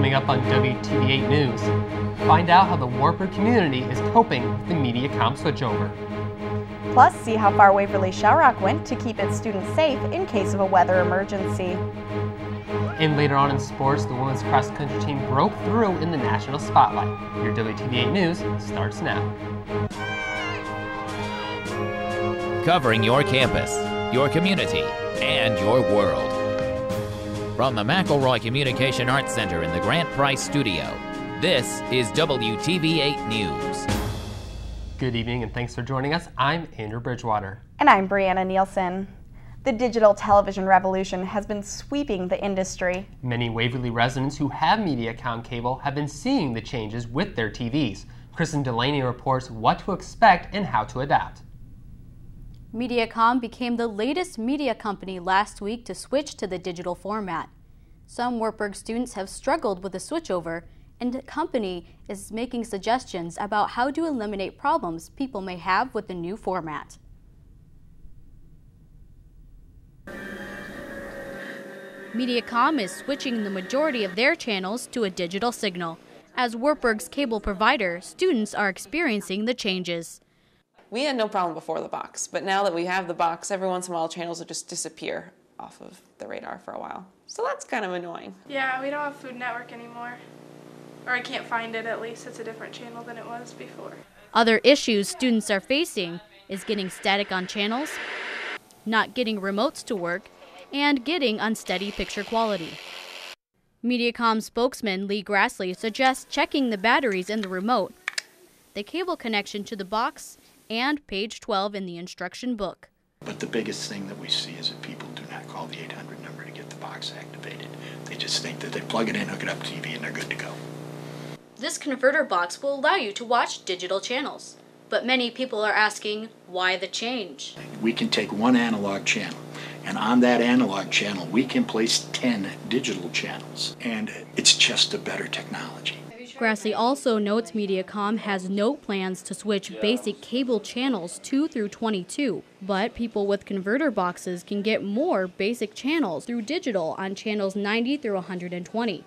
Coming up on WTV8 News, find out how the WARTBURG community is coping with the MediaCom switchover. Plus, see how far Waverly Shell Rock went to keep its students safe in case of a weather emergency. And later on in sports, the women's cross-country team broke through in the national spotlight. Your WTV8 News starts now. Covering your campus, your community, and your world. From the McElroy Communication Arts Center in the Grant Price Studio, this is WTV8 News. Good evening and thanks for joining us. I'm Andrew Bridgewater. And I'm Brianna Nielsen. The digital television revolution has been sweeping the industry. Many Waverly residents who have MediaCom cable have been seeing the changes with their TVs. Kristen Delaney reports what to expect and how to adapt. MediaCom became the latest media company last week to switch to the digital format. Some WARTBURG students have struggled with the switchover, and the company is making suggestions about how to eliminate problems people may have with the new format. MediaCom is switching the majority of their channels to a digital signal. As WARTBURG's cable provider, students are experiencing the changes. We had no problem before the box, but now that we have the box, every once in a while channels will just disappear off of the radar for a while. So that's kind of annoying. Yeah, we don't have Food Network anymore. Or I can't find it, at least. It's a different channel than it was before. Other issues students are facing is getting static on channels, not getting remotes to work, and getting unsteady picture quality. MediaCom spokesman Lee Grassley suggests checking the batteries in the remote, the cable connection to the box, and page 12 in the instruction book. But the biggest thing that we see is that people do not call the 800 number to get the box activated. They just think that they plug it in, hook it up to TV, and they're good to go. This converter box will allow you to watch digital channels, but many people are asking, why the change? We can take one analog channel, and on that analog channel we can place 10 digital channels, and it's just a better technology. Grassley also notes MediaCom has no plans to switch basic cable channels 2 through 22, but people with converter boxes can get more basic channels through digital on channels 90 through 120.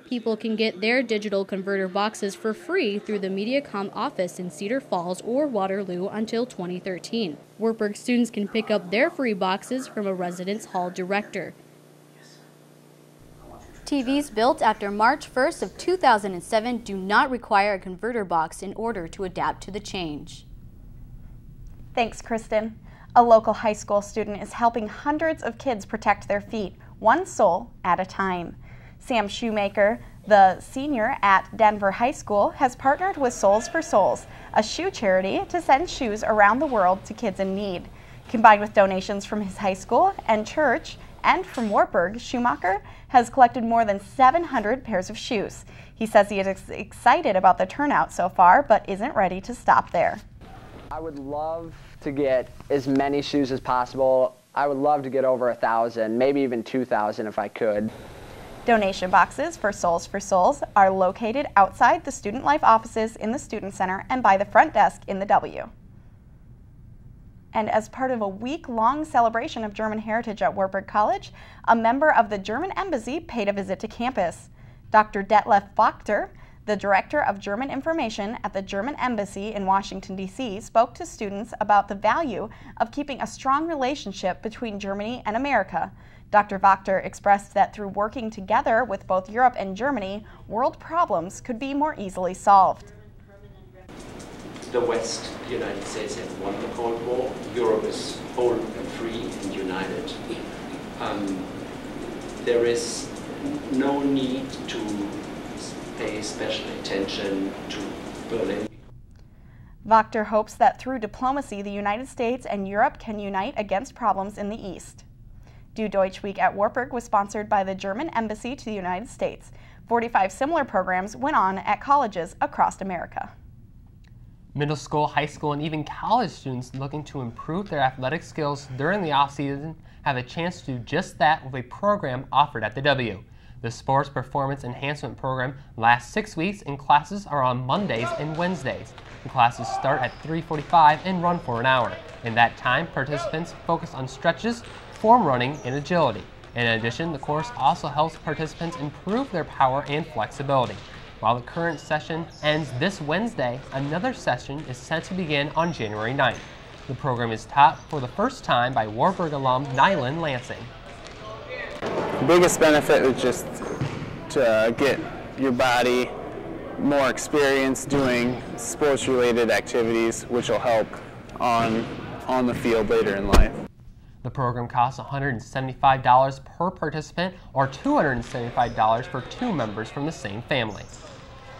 People can get their digital converter boxes for free through the MediaCom office in Cedar Falls or Waterloo until 2013. WARTBURG students can pick up their free boxes from a residence hall director. TVs built after March 1st of 2007 do not require a converter box in order to adapt to the change. Thanks, Kristen. A local high school student is helping hundreds of kids protect their feet, one sole at a time. Sam Shoemaker, the senior at Denver High School, has partnered with Soles for Souls, a shoe charity, to send shoes around the world to kids in need. Combined with donations from his high school and church, and from WARTBURG, Schumacher has collected more than 700 pairs of shoes. He says he is excited about the turnout so far, but isn't ready to stop there. I would love to get as many shoes as possible. I would love to get over 1,000, maybe even 2,000 if I could. Donation boxes for Soles for Souls are located outside the Student Life offices in the Student Center and by the front desk in the W. And as part of a week-long celebration of German heritage at WARTBURG College, a member of the German Embassy paid a visit to campus. Dr. Detlef Wachter, the Director of German Information at the German Embassy in Washington, D.C., spoke to students about the value of keeping a strong relationship between Germany and America. Dr. Wachter expressed that through working together with both Europe and Germany, world problems could be more easily solved. The West, the United States, have won the Cold War. Europe is whole and free and united. There is no need to pay special attention to Berlin. Wachter hopes that through diplomacy, the United States and Europe can unite against problems in the East. Du Deutsch Week at WARTBURG was sponsored by the German Embassy to the United States. 45 similar programs went on at colleges across America. Middle school, high school, and even college students looking to improve their athletic skills during the off-season have a chance to do just that with a program offered at the W. The Sports Performance Enhancement Program lasts 6 weeks and classes are on Mondays and Wednesdays. The classes start at 3:45 and run for an hour. In that time, participants focus on stretches, form running, and agility. In addition, the course also helps participants improve their power and flexibility. While the current session ends this Wednesday, another session is set to begin on January 9th. The program is taught for the first time by WARTBURG alum Nylan Lansing. The biggest benefit is just to get your body more experience doing sports-related activities, which will help on the field later in life. The program costs $175 per participant or $275 for 2 members from the same family.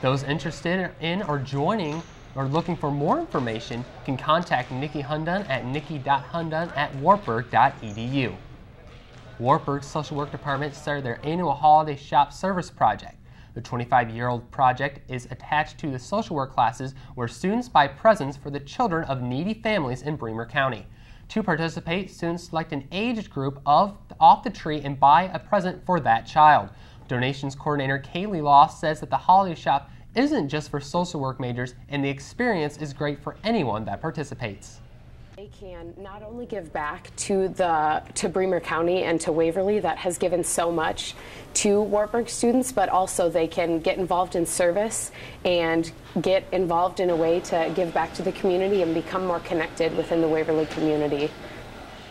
Those interested in or joining or looking for more information can contact Nikki Hundun at nikki.hundun@wartburg.edu. WARTBURG's Social Work Department started their annual Holiday Shop Service Project. The 25-year-old project is attached to the social work classes where students buy presents for the children of needy families in Bremer County. To participate, students select an age group off the tree and buy a present for that child. Donations coordinator Kaylee Law says that the Holiday Shop isn't just for social work majors, and the experience is great for anyone that participates. They can not only give back to Bremer County and to Waverly that has given so much to WARTBURG students, but also they can get involved in service and get involved in a way to give back to the community and become more connected within the Waverly community.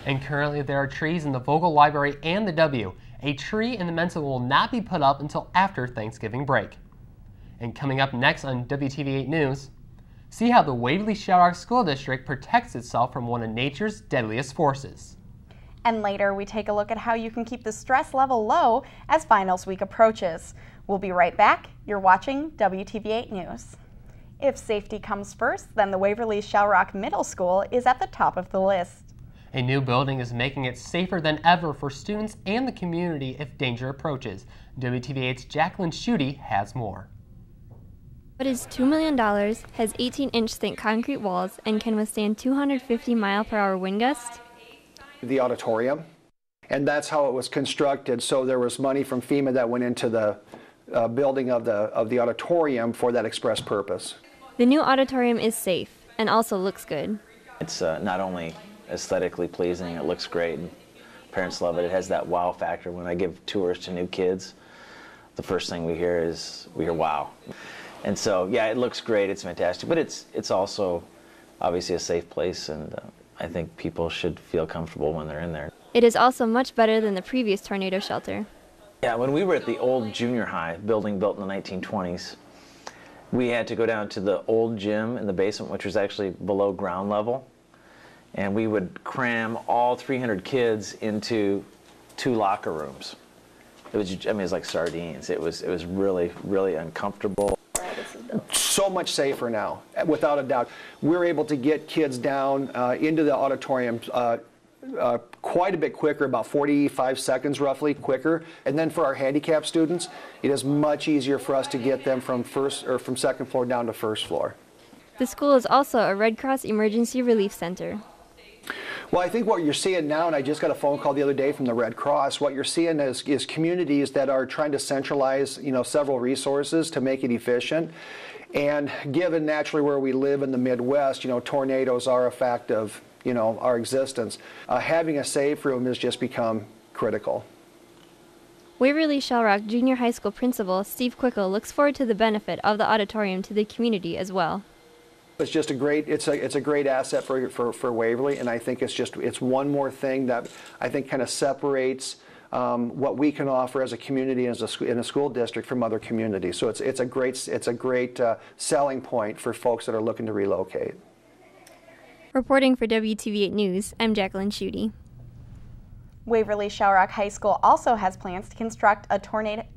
And currently there are trees in the Vogel Library and the W. A tree in the Mensa will not be put up until after Thanksgiving break. And coming up next on WTV8 News, see how the Waverly-Shell Rock School District protects itself from one of nature's deadliest forces. And later, we take a look at how you can keep the stress level low as finals week approaches. We'll be right back. You're watching WTV8 News. If safety comes first, then the Waverly-Shell Rock Middle School is at the top of the list. A new building is making it safer than ever for students and the community if danger approaches. WTV8's Jacqueline Schutte has more. What is $2 million, has 18-inch thick concrete walls, and can withstand 250-mile-per-hour wind gusts? The auditorium, and that's how it was constructed. So there was money from FEMA that went into the building of the auditorium for that express purpose. The new auditorium is safe and also looks good. It's not only aesthetically pleasing, it looks great, and parents love it. It has that wow factor. When I give tours to new kids, the first thing we hear wow. And so, yeah, it looks great, it's fantastic, but it's also obviously a safe place, and I think people should feel comfortable when they're in there. It is also much better than the previous tornado shelter. Yeah, when we were at the old junior high building built in the 1920s, we had to go down to the old gym in the basement, which was actually below ground level, and we would cram all 300 kids into 2 locker rooms. It was, it was like sardines. It was really, really uncomfortable. So much safer now, without a doubt. We're able to get kids down into the auditorium quite a bit quicker, about 45 seconds roughly quicker. And then for our handicapped students, it is much easier for us to get them from second floor down to first floor. The school is also a Red Cross Emergency Relief Center. Well, I think what you're seeing now, and I just got a phone call the other day from the Red Cross, what you're seeing is communities that are trying to centralize, several resources to make it efficient. And given naturally where we live in the Midwest, tornadoes are a fact of, our existence. Having a safe room has just become critical. Waverly-Shell Rock Junior High School Principal Steve Quickle looks forward to the benefit of the auditorium to the community as well. It's just a great asset for Waverly, and I think it's one more thing that I think kind of separates what we can offer as a community in a school district from other communities. So it's a great selling point for folks that are looking to relocate. Reporting for WTV8 News, I'm Jacqueline Schutte. Waverly-Shell Rock High School also has plans to construct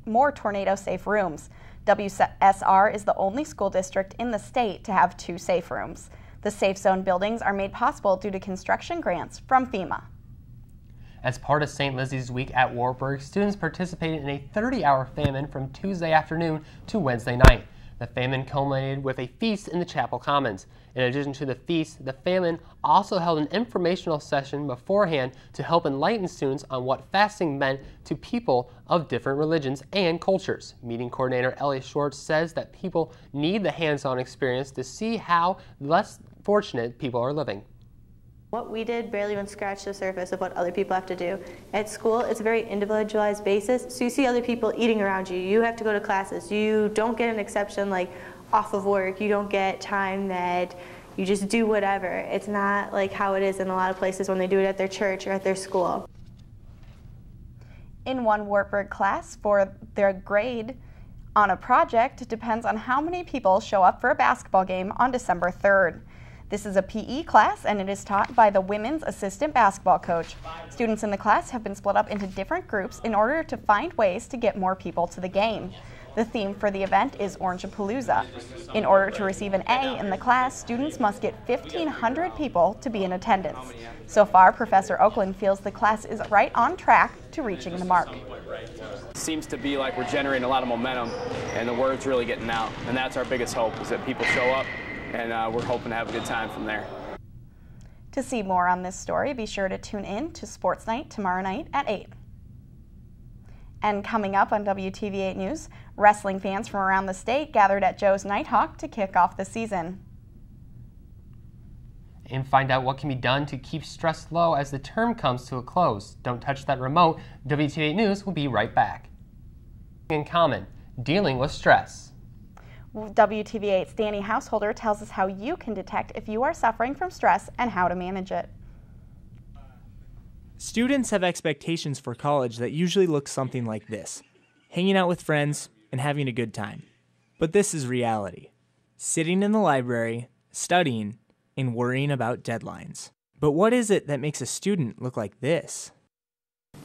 more tornado-safe rooms. WSR is the only school district in the state to have 2 safe rooms. The safe zone buildings are made possible due to construction grants from FEMA. As part of St. Lizzie's Week at WARTBURG, students participated in a 30-hour famine from Tuesday afternoon to Wednesday night. The famine culminated with a feast in the Chapel Commons. In addition to the feast, the famine also held an informational session beforehand to help enlighten students on what fasting meant to people of different religions and cultures. Meeting coordinator Ellie Schwartz says that people need the hands-on experience to see how less fortunate people are living. What we did barely even scratched the surface of what other people have to do. At school, it's a very individualized basis, so you see other people eating around you. You have to go to classes. You don't get an exception like off of work. You don't get time that you just do whatever. It's not like how it is in a lot of places when they do it at their church or at their school. In one Wartburg class, for their grade on a project depends on how many people show up for a basketball game on December 3rd. This is a PE class, and it is taught by the women's assistant basketball coach. Students in the class have been split up into different groups in order to find ways to get more people to the game. The theme for the event is Orangepalooza. In order to receive an A in the class, students must get 1,500 people to be in attendance. So far, Professor Oakland feels the class is right on track to reaching the mark. It seems to be like we're generating a lot of momentum, and the word's really getting out. And that's our biggest hope, is that people show up, and we're hoping to have a good time from there. To see more on this story, be sure to tune in to Sports Night tomorrow night at 8. And coming up on WTV8 News, wrestling fans from around the state gathered at Joe's Nighthawk to kick off the season. And find out what can be done to keep stress low as the term comes to a close. Don't touch that remote. WTV8 News will be right back. In common, dealing with stress. WTV8's Danny Householder tells us how you can detect if you are suffering from stress and how to manage it. Students have expectations for college that usually look something like this: hanging out with friends and having a good time. But this is reality: sitting in the library, studying, and worrying about deadlines. But what is it that makes a student look like this?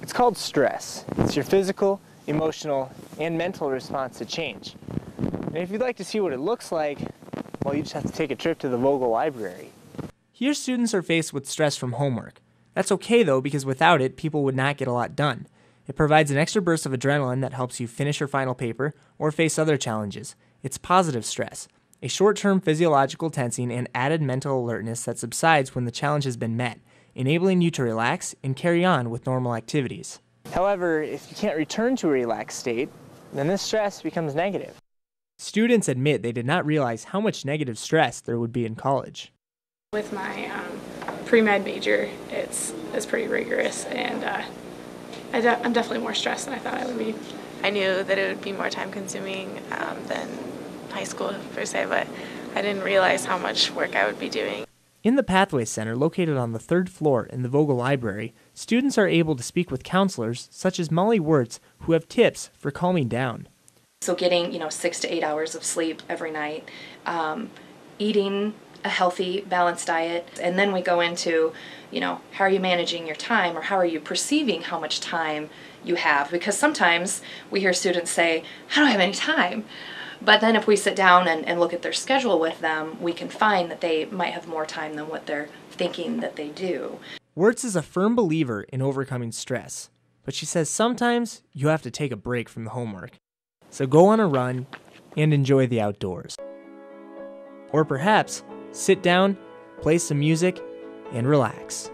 It's called stress. It's your physical, emotional, and mental response to change. And if you'd like to see what it looks like, well, you just have to take a trip to the Vogel Library. Here, students are faced with stress from homework. That's okay though, because without it, people would not get a lot done. It provides an extra burst of adrenaline that helps you finish your final paper or face other challenges. It's positive stress, a short-term physiological tensing and added mental alertness that subsides when the challenge has been met, enabling you to relax and carry on with normal activities. However, if you can't return to a relaxed state, then this stress becomes negative. Students admit they did not realize how much negative stress there would be in college. With my pre-med major, it's pretty rigorous, and I'm definitely more stressed than I thought I would be. I knew that it would be more time-consuming than high school per se, but I didn't realize how much work I would be doing. In the Pathway Center, located on the 3rd floor in the Vogel Library, students are able to speak with counselors such as Molly Wirtz, who have tips for calming down. So getting, 6 to 8 hours of sleep every night, eating a healthy, balanced diet, and then we go into, how are you managing your time, or how are you perceiving how much time you have? Because sometimes we hear students say, I don't have any time. But then if we sit down and look at their schedule with them, we can find that they might have more time than what they're thinking that they do. Wirtz is a firm believer in overcoming stress, but she says sometimes you have to take a break from the homework. So go on a run and enjoy the outdoors. Or perhaps sit down, play some music, and relax.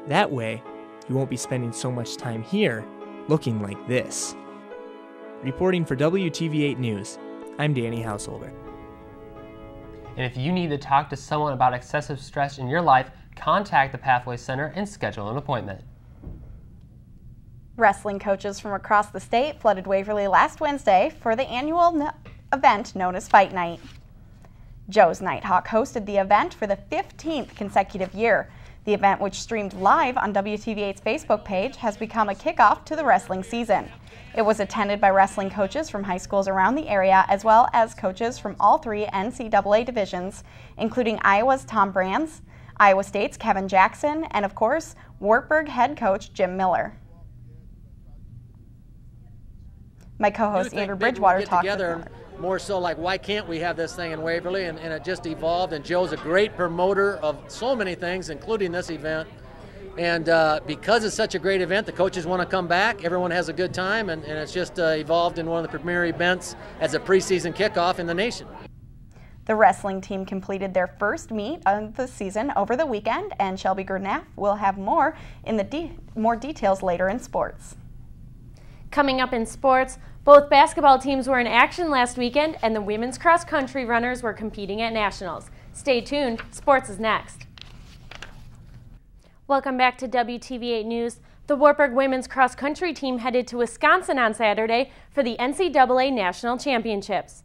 That way, you won't be spending so much time here looking like this. Reporting for WTV8 News, I'm Danny Householder. And if you need to talk to someone about excessive stress in your life, contact the Pathway Center and schedule an appointment. Wrestling coaches from across the state flooded Waverly last Wednesday for the annual event known as Fight Night. Joe's Nighthawk hosted the event for the 15th consecutive year. The event, which streamed live on WTV8's Facebook page, has become a kickoff to the wrestling season. It was attended by wrestling coaches from high schools around the area, as well as coaches from all 3 NCAA divisions, including Iowa's Tom Brands, Iowa State's Kevin Jackson, and of course, Wartburg head coach Jim Miller. My co-host Andrew Bridgewater talked together. More so like, why can't we have this thing in Waverly? And it just evolved, and Joe's a great promoter of so many things, including this event. And because it's such a great event, the coaches want to come back, everyone has a good time, and it's just evolved in one of the premier events as a preseason kickoff in the nation. The wrestling team completed their first meet of the season over the weekend, and Shelby Gurnaff will have more details later in sports. Coming up in sports, both basketball teams were in action last weekend, and the women's cross-country runners were competing at nationals. Stay tuned, sports is next. Welcome back to WTV8 News. The Wartburg women's cross-country team headed to Wisconsin on Saturday for the NCAA National Championships.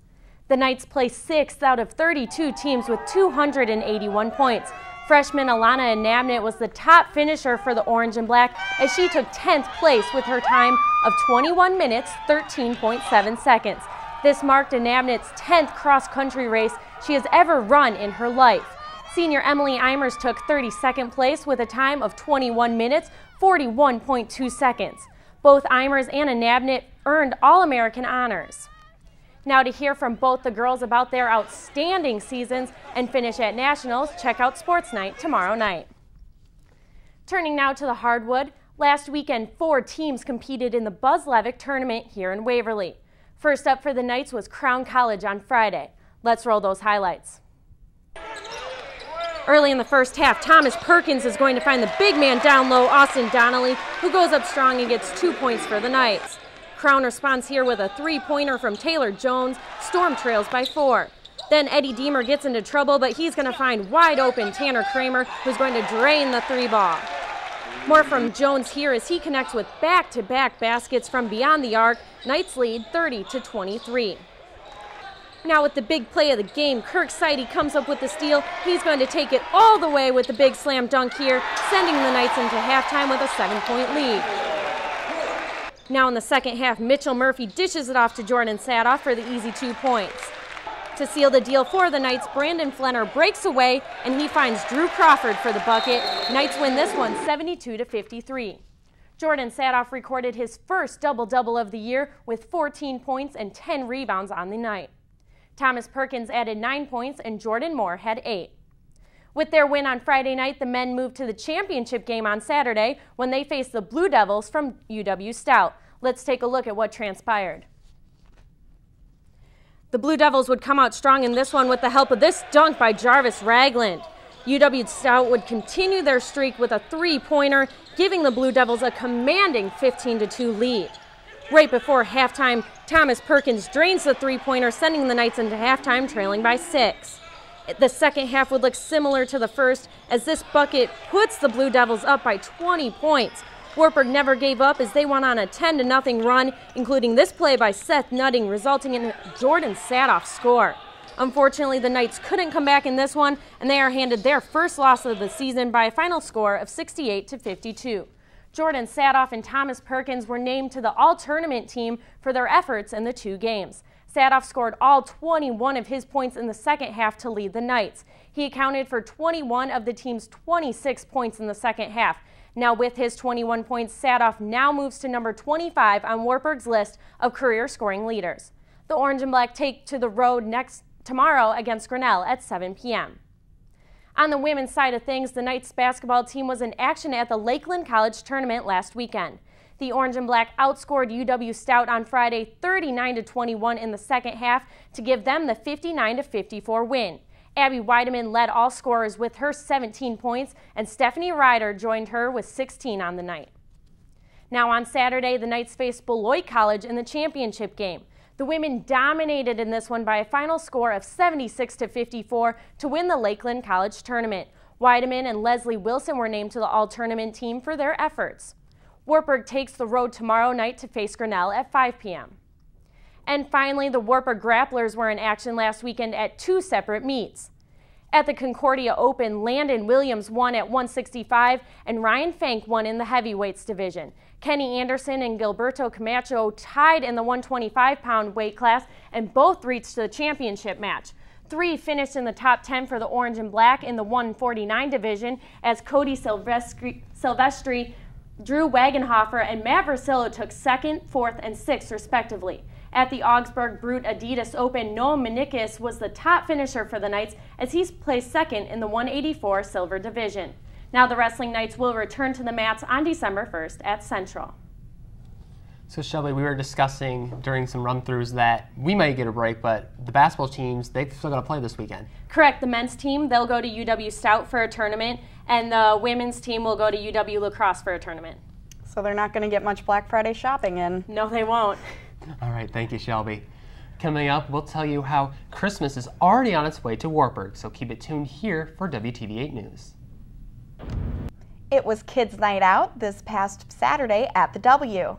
The Knights placed 6th out of 32 teams with 281 points. Freshman Alana Anabnit was the top finisher for the Orange and Black as she took 10th place with her time of 21 minutes, 13.7 seconds. This marked Anabnit's 10th cross-country race she has ever run in her life. Senior Emily Eimers took 32nd place with a time of 21 minutes, 41.2 seconds. Both Eimers and Anabnit earned All-American honors. Now to hear from both the girls about their outstanding seasons and finish at Nationals, check out Sports Night tomorrow night. Turning now to the hardwood, last weekend 4 teams competed in the Buzz Levick tournament here in Waverly. First up for the Knights was Crown College on Friday. Let's roll those highlights. Early in the first half, Thomas Perkins is going to find the big man down low, Austin Donnelly, who goes up strong and gets 2 points for the Knights. Crown responds here with a 3-pointer from Taylor Jones. Storm trails by 4. Then Eddie Deemer gets into trouble, but he's going to find wide open Tanner Kramer, who's going to drain the 3-ball. More from Jones here as he connects with back-to-back baskets from beyond the arc. Knights lead 30-23. Now with the big play of the game, Kirk Seide comes up with the steal. He's going to take it all the way with the big slam dunk here, sending the Knights into halftime with a 7-point lead. Now in the second half, Mitchell Murphy dishes it off to Jordan Sadoff for the easy 2 points. To seal the deal for the Knights, Brandon Flenner breaks away and he finds Drew Crawford for the bucket. Knights win this one 72-53. Jordan Sadoff recorded his first double-double of the year with 14 points and 10 rebounds on the night. Thomas Perkins added 9 points and Jordan Moore had 8. With their win on Friday night, the men moved to the championship game on Saturday when they faced the Blue Devils from UW Stout. Let's take a look at what transpired. The Blue Devils would come out strong in this one with the help of this dunk by Jarvis Ragland. UW Stout would continue their streak with a 3-pointer, giving the Blue Devils a commanding 15-2 lead. Right before halftime, Thomas Perkins drains the 3-pointer, sending the Knights into halftime trailing by 6. The second half would look similar to the first as this bucket puts the Blue Devils up by 20 points. Wartburg never gave up as they went on a 10-0 run, including this play by Seth Nutting, resulting in a Jordan Sadoff score. Unfortunately, the Knights couldn't come back in this one, and they are handed their first loss of the season by a final score of 68-52. Jordan Sadoff and Thomas Perkins were named to the all-tournament team for their efforts in the 2 games. Sadoff scored all 21 of his points in the second half to lead the Knights. He accounted for 21 of the team's 26 points in the second half. Now with his 21 points, Sadoff now moves to number 25 on Wartburg's list of career scoring leaders. The Orange and Black take to the road tomorrow against Grinnell at 7 p.m. On the women's side of things, the Knights basketball team was in action at the Lakeland College tournament last weekend. The Orange and Black outscored UW Stout on Friday 39-21 in the second half to give them the 59-54 win. Abby Weideman led all scorers with her 17 points, and Stephanie Ryder joined her with 16 on the night. Now on Saturday, the Knights faced Beloit College in the championship game. The women dominated in this one by a final score of 76-54 to win the Lakeland College tournament. Weideman and Leslie Wilson were named to the all-tournament team for their efforts. Wartburg takes the road tomorrow night to face Grinnell at 5 p.m. And finally, the Wartburg Grapplers were in action last weekend at 2 separate meets. At the Concordia Open, Landon Williams won at 165 and Ryan Fank won in the heavyweights division. Kenny Anderson and Gilberto Camacho tied in the 125-pound weight class and both reached the championship match. 3 finished in the top 10 for the Orange and Black in the 149 division as Cody Silvestri, Drew Wagenhofer, and Matt Versillo took 2nd, 4th, and 6th respectively. At the Augsburg Brute Adidas Open, Noah Manikis was the top finisher for the Knights as he's placed 2nd in the 184 silver division. Now the Wrestling Knights will return to the mats on December 1st at Central. So Shelby, we were discussing during some run-throughs that we might get a break, but the basketball teams, they've still got to play this weekend. Correct. The men's team, they'll go to UW Stout for a tournament, and the women's team will go to UW La Crosse for a tournament. So they're not going to get much Black Friday shopping in. No, they won't. All right, thank you, Shelby. Coming up, we'll tell you how Christmas is already on its way to Wartburg, so keep it tuned here for WTV8 News. It was Kids Night Out this past Saturday at the W.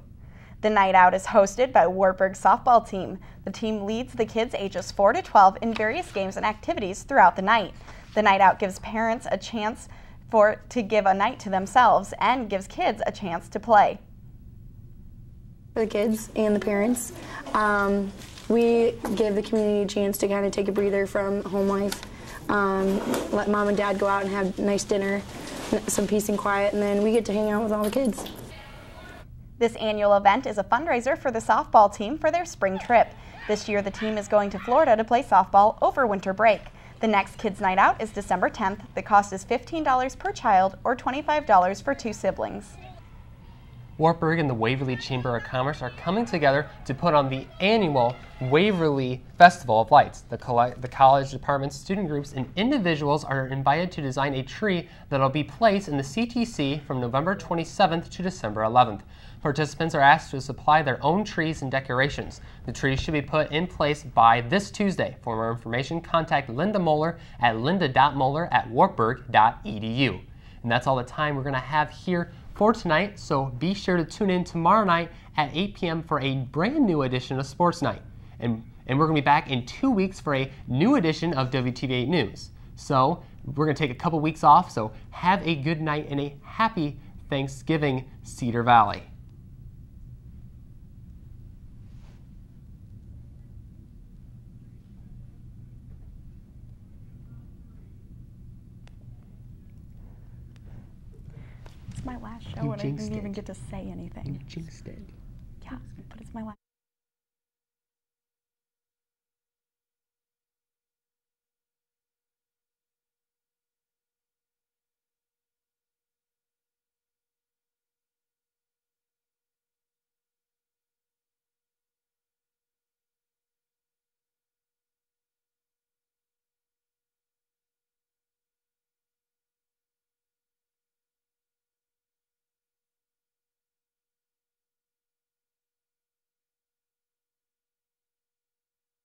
The night out is hosted by WARTBURG softball team. The team leads the kids ages 4 to 12 in various games and activities throughout the night. The night out gives parents a chance to give a night to themselves and gives kids a chance to play. For the kids and the parents, we give the community a chance to kind of take a breather from home life, let mom and dad go out and have a nice dinner, some peace and quiet, and then we get to hang out with all the kids. This annual event is a fundraiser for the softball team for their spring trip. This year the team is going to Florida to play softball over winter break. The next Kids Night Out is December 10th. The cost is $15 per child or $25 for 2 siblings. WARTBURG and the Waverly Chamber of Commerce are coming together to put on the annual Waverly Festival of Lights. The college departments, student groups, and individuals are invited to design a tree that will be placed in the CTC from November 27th to December 11th. Participants are asked to supply their own trees and decorations. The trees should be put in place by this Tuesday. For more information, contact Linda Moeller at linda.moeller@wartburg.edu. And that's all the time we're going to have here for tonight, so be sure to tune in tomorrow night at 8 p.m. for a brand new edition of Sports Night. And we're going to be back in 2 weeks for a new edition of WTV8 News. So we're going to take a couple weeks off, so have a good night and a happy Thanksgiving, Cedar Valley. It's my last show and I didn't even get to say anything. You jinxed it. Yeah, but it's my last